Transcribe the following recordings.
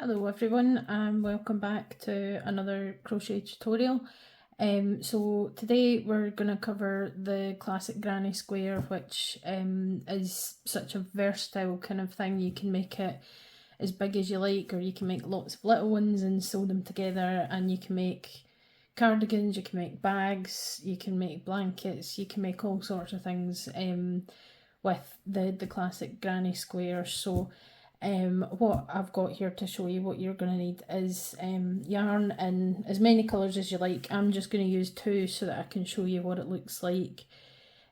Hello everyone and welcome back to another crochet tutorial. So today we're going to cover the classic granny square, which is such a versatile kind of thing. You can make it as big as you like, or you can make lots of little ones and sew them together, and you can make cardigans, you can make bags, you can make blankets, you can make all sorts of things with the classic granny square. So what I've got here to show you, what you're going to need is yarn in as many colours as you like. I'm just going to use 2 so that I can show you what it looks like,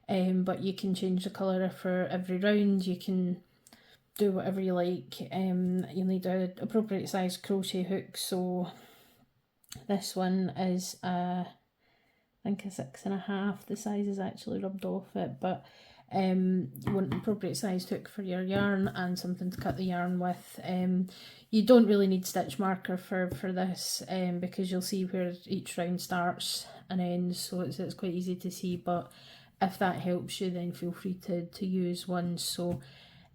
but you can change the colour for every round. You can do whatever you like. You'll need an appropriate size crochet hook, so this one is I think a 6.5. The size is actually rubbed off it, but you want an appropriate sized hook for your yarn and something to cut the yarn with. You don't really need stitch marker for this because you'll see where each round starts and ends, so it's quite easy to see, but if that helps you then feel free to use one. So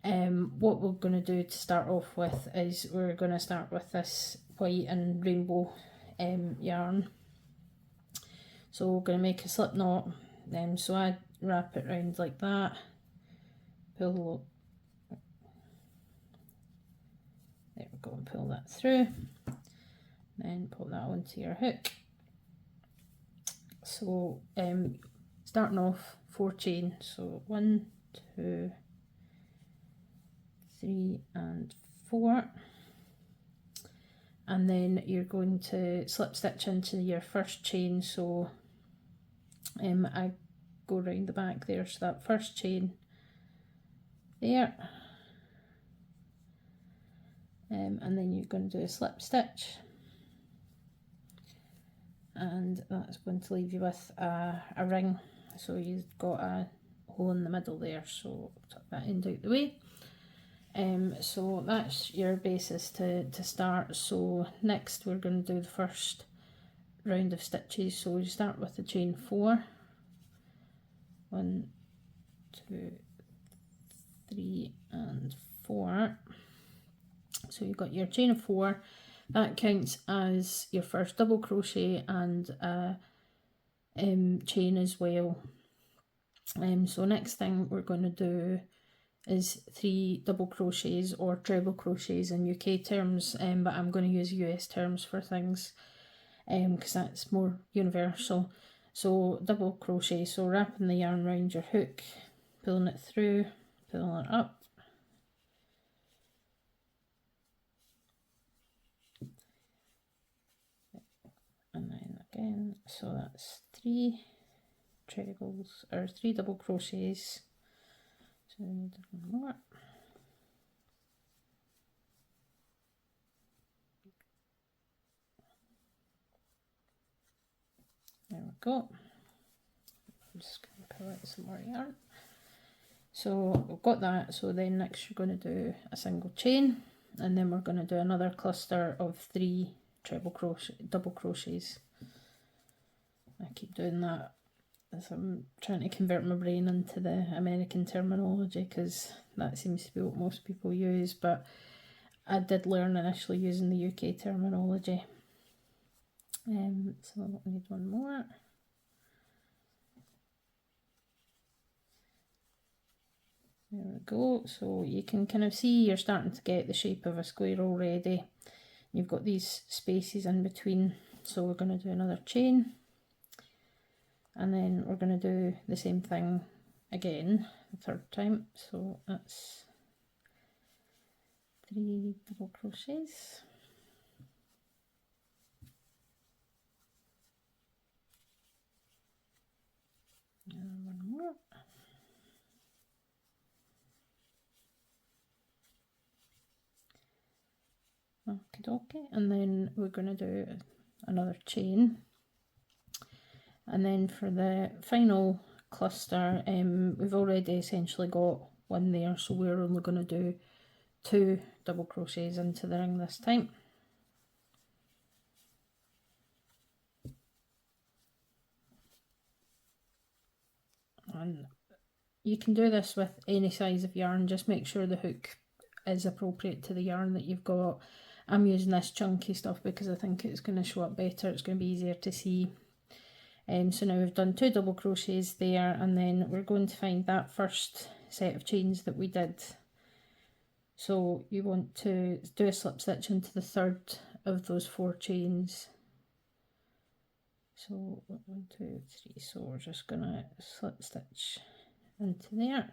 what we're going to do to start off with is we're going to start with this white and rainbow yarn. So we're going to make a slip knot, so I wrap it round like that, pull, there we go, and pull that through, then put that onto your hook. So starting off 4 chain, so 1, 2, 3 and 4, and then you're going to slip stitch into your first chain. So I go round the back there, so that first chain there, and then you're going to do a slip stitch, and that's going to leave you with a ring. So you've got a hole in the middle there, so tuck that end out the way. So that's your basis to start. So next we're going to do the first round of stitches. So you start with the chain 4, 1, 2, 3 and 4. So you've got your chain of 4, that counts as your first double crochet and a chain as well. So next thing we're going to do is 3 double crochets, or treble crochets in UK terms, but I'm going to use US terms for things because that's more universal. So double crochet, so wrapping the yarn around your hook, pulling it through, pulling it up, and then again, so that's 3 trebles, or 3 double crochets. So we need one more. There we go. I'm just going to pull out some more yarn. So we've got that. So then next you're going to do a single chain, and then we're going to do another cluster of 3 double crochets. I keep doing that as I'm trying to convert my brain into the American terminology, because that seems to be what most people use, but I did learn initially using the UK terminology. So I need one more. There we go. So you can kind of see you're starting to get the shape of a square already. You've got these spaces in between, so we're going to do another chain, and then we're going to do the same thing again the 3rd time. So that's 3 double crochets. And one more. Okie dokie, and then we're going to do another chain, and then for the final cluster, we've already essentially got one there, so we're only going to do 2 double crochets into the ring this time. And you can do this with any size of yarn, just make sure the hook is appropriate to the yarn that you've got, I'm using this chunky stuff because I think it's going to show up better, it's going to be easier to see. So now we've done 2 double crochets there, and then we're going to find that first set of chains that we did. So you want to do a slip stitch into the 3rd of those 4 chains. So 1, 2, 3, so we're just going to slip stitch into there.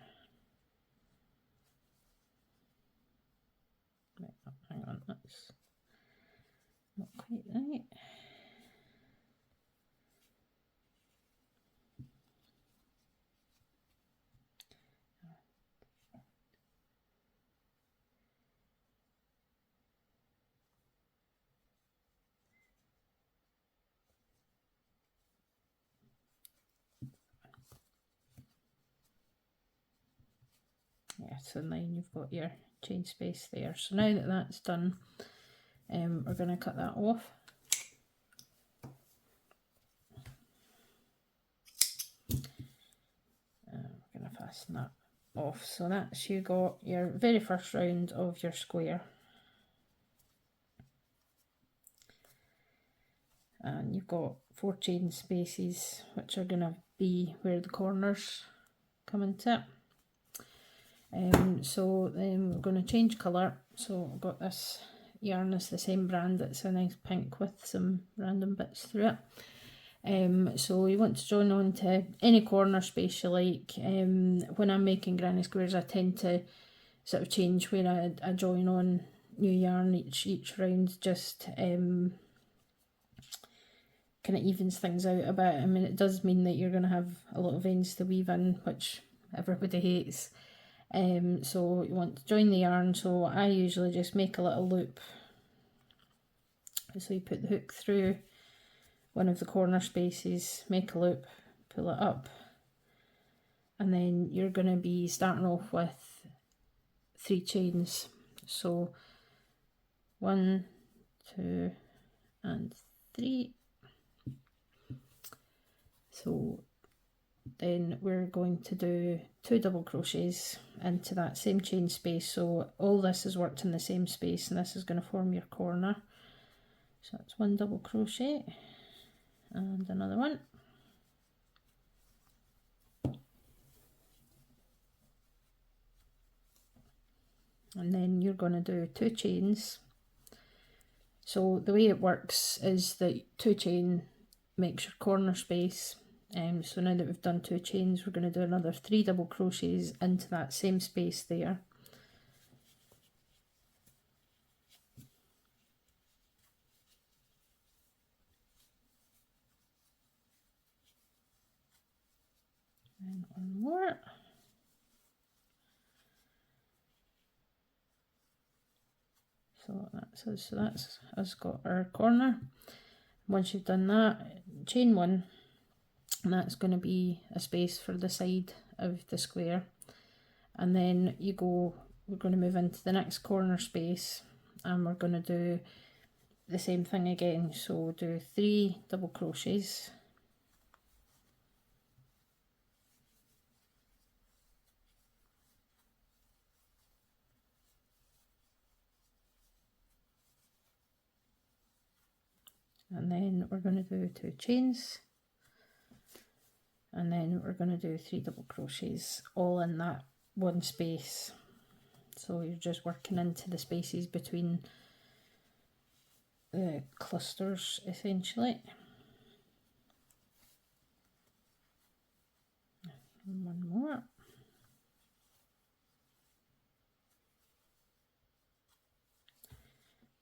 Right, oh, hang on, that's not quite right. Yeah, so then you've got your chain space there. So now that that's done, we're going to cut that off. We're going to fasten that off. So that's, you got your very first round of your square. And you've got 4 chain spaces, which are going to be where the corners come into it. So then we're going to change colour. So I've got this yarn, it's the same brand, it's a nice pink with some random bits through it. So you want to join on to any corner space you like. When I'm making granny squares, I tend to sort of change where I join on new yarn each round, just kind of evens things out a bit. I mean, it does mean that you're going to have a lot of ends to weave in, which everybody hates. So you want to join the yarn, so I usually just make a little loop. So you put the hook through one of the corner spaces, make a loop, pull it up, and then you're going to be starting off with 3 chains. So 1, 2 and 3. So then we're going to do 2 double crochets into that same chain space. So all this is worked in the same space, and this is going to form your corner. So that's 1 double crochet and another one. And then you're going to do 2 chains. So the way it works is that 2 chain makes your corner space. So now that we've done 2 chains, we're going to do another 3 double crochets into that same space there. And 1 more. So that's us got our corner. Once you've done that, chain 1. And that's going to be a space for the side of the square, and then we're going to move into the next corner space, and we're going to do the same thing again. So do 3 double crochets, and then we're going to do 2 chains, and then we're going to do 3 double crochets all in that one space. So you're just working into the spaces between the clusters essentially. And 1 more.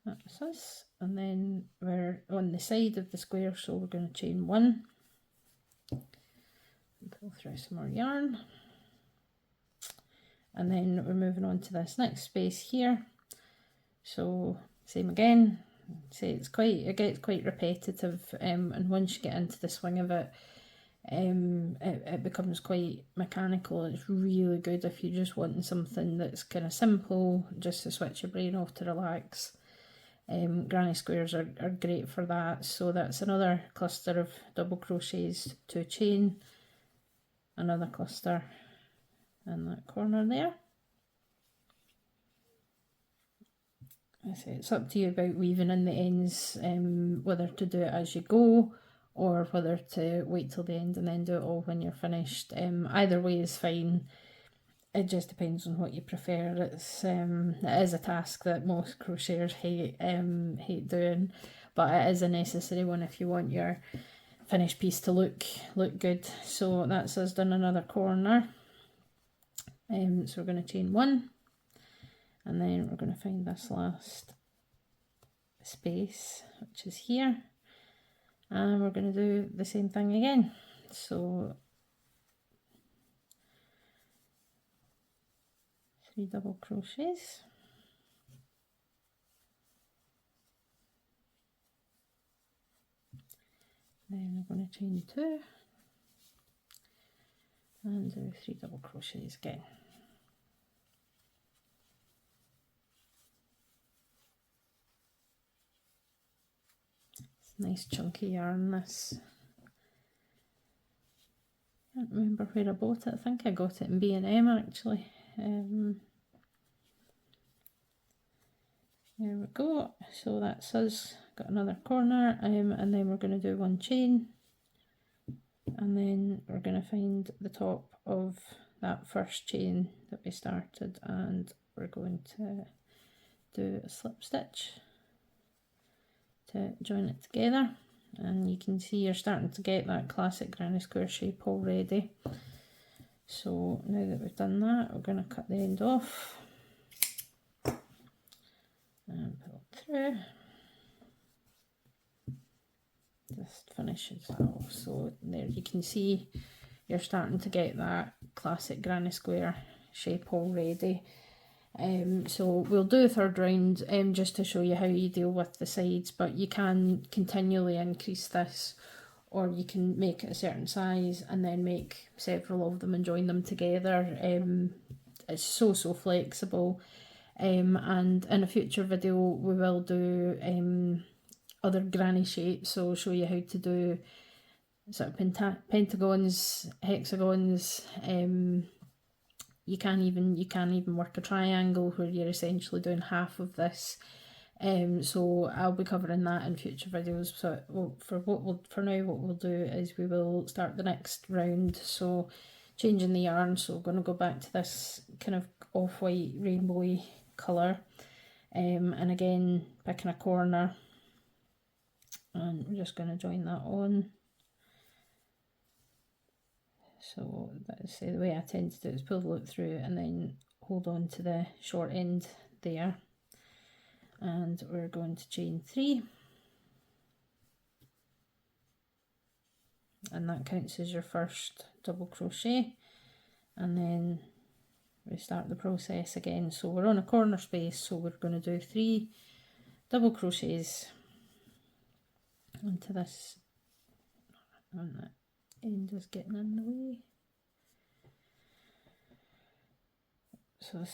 That's us, and then we're on the side of the square, so we're going to chain 1. Pull through some more yarn, and then we're moving on to this next space here. So same again. See, it gets quite repetitive, and once you get into the swing of it, it becomes quite mechanical. It's really good if you're just wanting something that's kind of simple, just to switch your brain off to relax. Granny squares are great for that. So that's another cluster of double crochets, 2 chain, another cluster in that corner there, it's up to you about weaving in the ends, whether to do it as you go or whether to wait till the end and then do it all when you're finished. Either way is fine. It just depends on what you prefer. It is a task that most crocheters hate doing, but it is a necessary one if you want your finished piece to look good. So that's us done another corner. So we're going to chain one, and then we're going to find this last space, which is here, and we're going to do the same thing again. So 3 double crochets, then we're going to chain 2 and do 3 double crochets again. It's nice chunky yarn, this. I can't remember where I bought it. I think I got it in B&M actually. There we go. So that's us. Got another corner, and then we're going to do 1 chain, and then we're going to find the top of that first chain that we started, and we're going to do a slip stitch to join it together. And you can see you're starting to get that classic granny square shape already. So now that we've done that, we're going to cut the end off and pull it through. Just finishes that off. So there you can see you're starting to get that classic granny square shape already. So we'll do a third round just to show you how you deal with the sides, but you can continually increase this, or you can make it a certain size and then make several of them and join them together. It's so flexible, and in a future video we will do other granny shapes, so I'll show you how to do sort of pentagons, hexagons. You can even work a triangle where you're essentially doing half of this. So I'll be covering that in future videos. So for now what we'll do is we will start the next round. So changing the yarn. So we're going to go back to this kind of off-white rainbowy colour, and again picking a corner, and we're just going to join that on. So that's the way I tend to do it, is pull the loop through and then hold on to the short end there, and we're going to chain 3, and that counts as your first double crochet, and then we start the process again. So we're on a corner space, so we're going to do 3 double crochets into this, and that end is getting in the way. So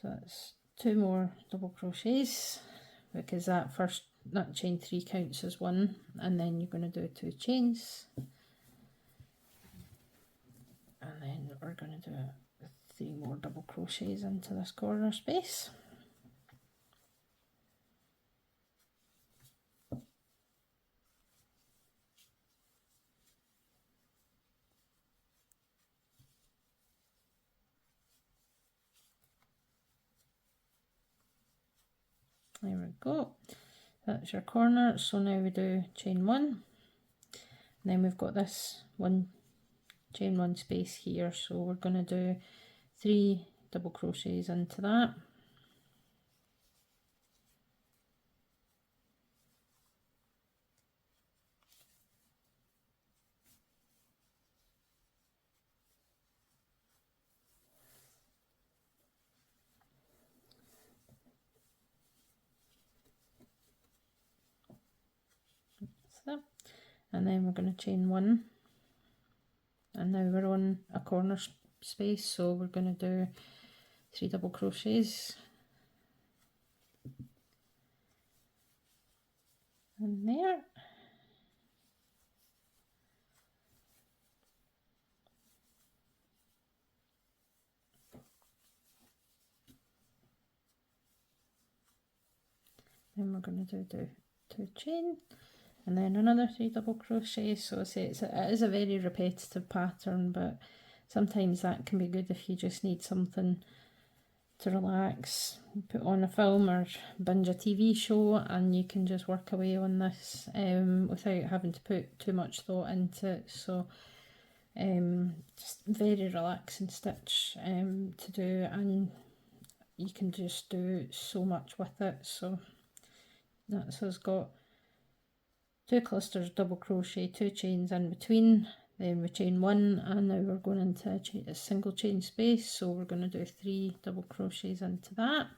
that's 2 more double crochets, because that chain 3 counts as 1, and then you're going to do 2 chains, and then we're going to do 3 more double crochets into this corner space. There we go, that's your corner. So now we do chain 1, and then we've got this chain 1 space here, so we're going to do 3 double crochets into that. And then we're going to chain 1, and now we're on a corner space, so we're going to do 3 double crochets in there, Then we're going to do 2 chain and then another 3 double crochet. So I say it is a very repetitive pattern, but sometimes that can be good if you just need something to relax, put on a film or binge a TV show, and you can just work away on this without having to put too much thought into it. So just very relaxing stitch to do, and you can just do so much with it. So that's us got 2 clusters double crochet, 2 chains in between, then we chain 1, and now we're going into a single chain space, so we're going to do 3 double crochets into that.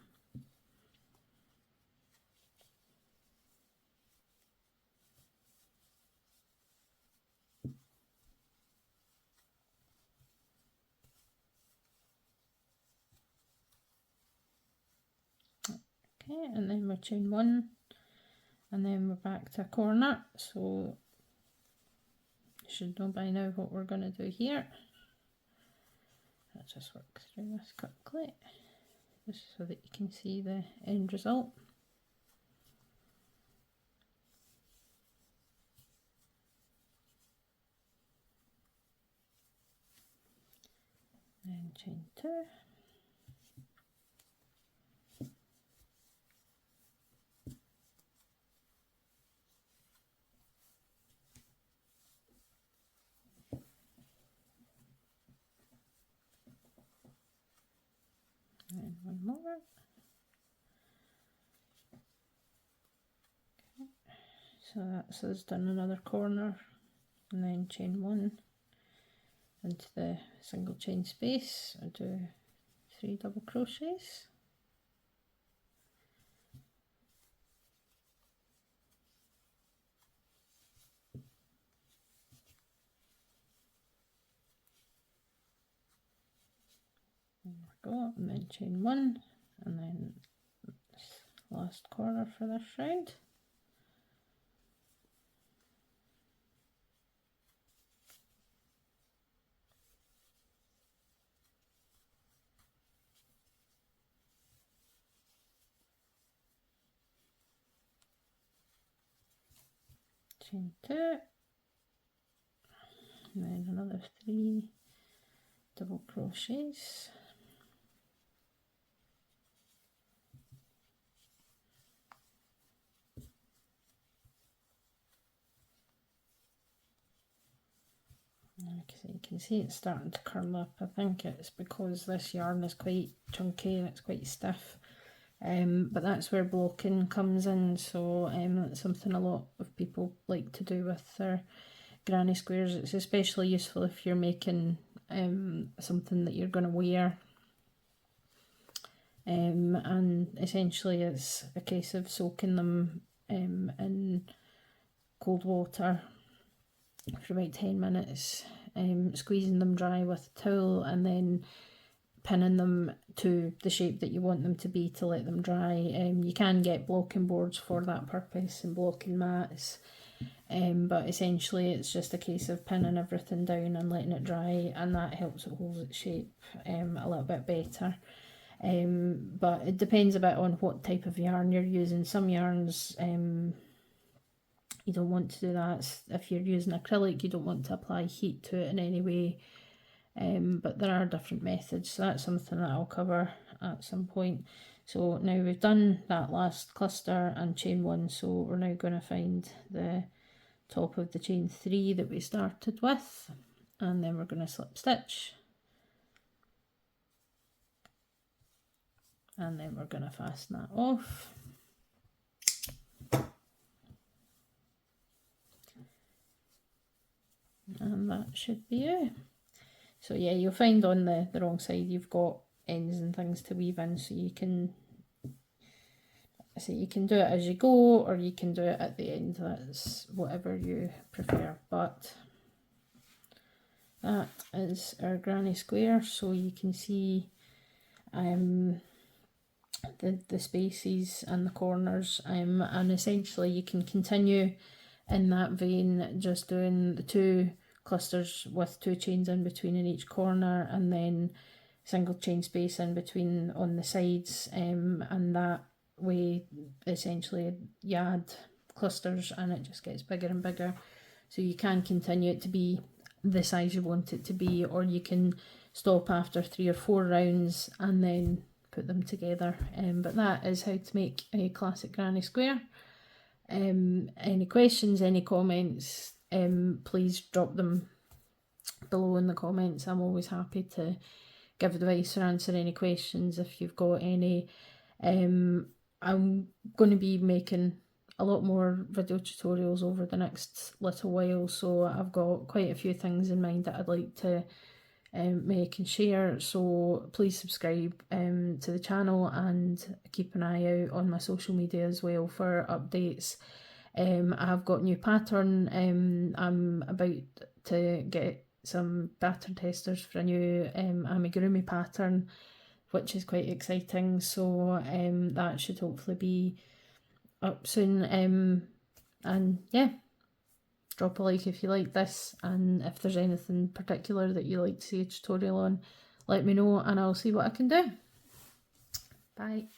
Okay, and then we chain 1, and then we're back to a corner. So you should know by now what we're going to do here. Let's just work through this quickly, just so that you can see the end result. Then chain 2. And one more. Okay. So that's us done another corner, and then chain 1 into the single chain space. I do 3 double crochets. There we go, and then chain 1, and then this last corner for this round. Chain 2, and then another 3 double crochets. So you can see it's starting to curl up. I think it's because this yarn is quite chunky and it's quite stiff. But that's where blocking comes in, so that's something a lot of people like to do with their granny squares. It's especially useful if you're making something that you're going to wear. And essentially it's a case of soaking them in cold water for about 10 minutes, squeezing them dry with a towel, and then pinning them to the shape that you want them to be to let them dry. You can get blocking boards for that purpose and blocking mats, but essentially it's just a case of pinning everything down and letting it dry, and that helps it hold its shape a little bit better. But it depends a bit on what type of yarn you're using. Some yarns you don't want to do that. If you're using acrylic, you don't want to apply heat to it in any way. But there are different methods, so that's something that I'll cover at some point. So now we've done that last cluster and chain 1, so we're now going to find the top of the chain 3 that we started with, and then we're going to slip stitch, and then we're going to fasten that off. And that should be it. So yeah, you'll find on the wrong side you've got ends and things to weave in, so you can do it as you go, or you can do it at the end. That's whatever you prefer. But that is our granny square, so you can see the spaces and the corners, and essentially you can continue in that vein, just doing the 2 clusters with 2 chains in between in each corner, and then single chain space in between on the sides, and that way essentially you add clusters and it just gets bigger and bigger. So you can continue it to be the size you want it to be, or you can stop after 3 or 4 rounds and then put them together. But that is how to make a classic granny square. Any questions, any comments, please drop them below in the comments. I'm always happy to give advice or answer any questions if you've got any. I'm going to be making a lot more video tutorials over the next little while, so I've got quite a few things in mind that I'd like to make and share, so please subscribe to the channel and keep an eye out on my social media as well for updates. I've got a new pattern. I'm about to get some pattern testers for a new amigurumi pattern, which is quite exciting, so that should hopefully be up soon. And yeah, drop a like if you like this, and if there's anything particular that you like to see a tutorial on, let me know and I'll see what I can do. Bye.